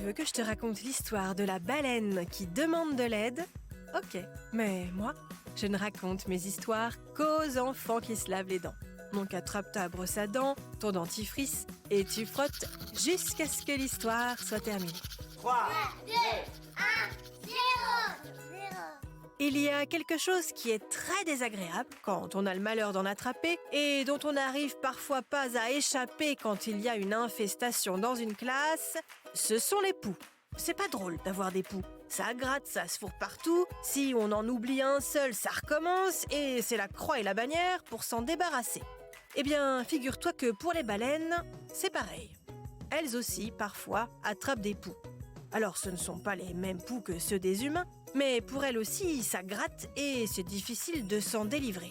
veux que je te raconte l'histoire de la baleine qui demande de l'aide? Ok, mais moi, je ne raconte mes histoires qu'aux enfants qui se lavent les dents. Donc attrape ta brosse à dents, ton dentifrice et tu frottes jusqu'à ce que l'histoire soit terminée. 3, 2, 1, 0. Il y a quelque chose qui est très désagréable quand on a le malheur d'en attraper et dont on n'arrive parfois pas à échapper quand il y a une infestation dans une classe, ce sont les poux. C'est pas drôle d'avoir des poux. Ça gratte, ça se fourre partout. Si on en oublie un seul, ça recommence et c'est la croix et la bannière pour s'en débarrasser. Eh bien, figure-toi que pour les baleines, c'est pareil. Elles aussi, parfois, attrapent des poux. Alors, ce ne sont pas les mêmes poux que ceux des humains, mais pour elles aussi, ça gratte et c'est difficile de s'en délivrer.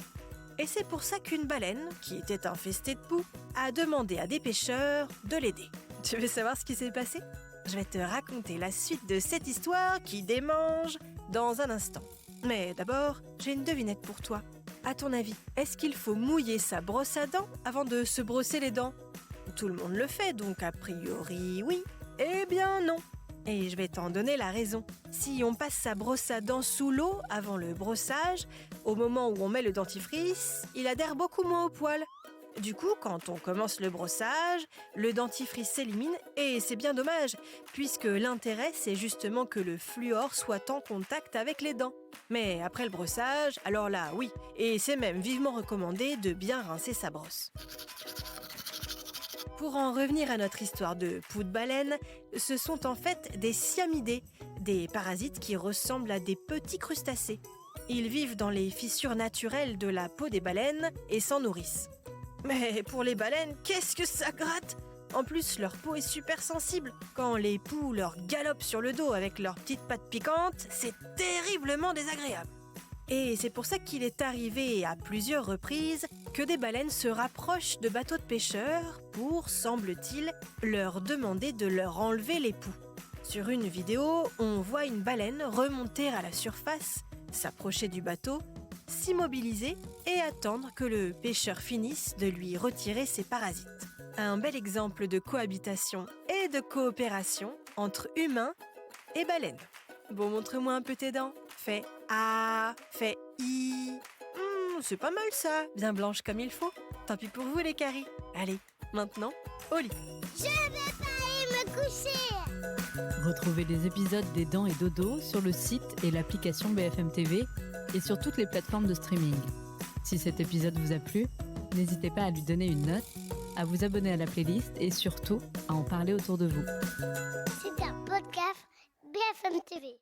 Et c'est pour ça qu'une baleine, qui était infestée de poux, a demandé à des pêcheurs de l'aider. Tu veux savoir ce qui s'est passé? Je vais te raconter la suite de cette histoire qui démange dans un instant. Mais d'abord, j'ai une devinette pour toi. À ton avis, est-ce qu'il faut mouiller sa brosse à dents avant de se brosser les dents? Tout le monde le fait, donc a priori oui. Eh bien non. Et je vais t'en donner la raison. Si on passe sa brosse à dents sous l'eau avant le brossage, au moment où on met le dentifrice, il adhère beaucoup moins au poil. Du coup, quand on commence le brossage, le dentifrice s'élimine et c'est bien dommage, puisque l'intérêt, c'est justement que le fluor soit en contact avec les dents. Mais après le brossage, alors là, oui, et c'est même vivement recommandé de bien rincer sa brosse. Pour en revenir à notre histoire de poux de baleine, ce sont en fait des cyanidés, des parasites qui ressemblent à des petits crustacés. Ils vivent dans les fissures naturelles de la peau des baleines et s'en nourrissent. Mais pour les baleines, qu'est-ce que ça gratte! En plus, leur peau est super sensible. Quand les poux leur galopent sur le dos avec leurs petites pattes piquantes, c'est terriblement désagréable. Et c'est pour ça qu'il est arrivé à plusieurs reprises que des baleines se rapprochent de bateaux de pêcheurs pour, semble-t-il, leur demander de leur enlever les poux. Sur une vidéo, on voit une baleine remonter à la surface, s'approcher du bateau, s'immobiliser et attendre que le pêcheur finisse de lui retirer ses parasites. Un bel exemple de cohabitation et de coopération entre humains et baleines. Bon, montre-moi un peu tes dents. Fais A, fais I. C'est pas mal ça, bien blanche comme il faut. Tant pis pour vous les caries. Allez, maintenant, au lit. Je vais pas aller me coucher. Retrouvez les épisodes des Dents et Dodo sur le site et l'application BFM TV et sur toutes les plateformes de streaming. Si cet épisode vous a plu, n'hésitez pas à lui donner une note, à vous abonner à la playlist et surtout à en parler autour de vous. C'est un podcast BFM TV.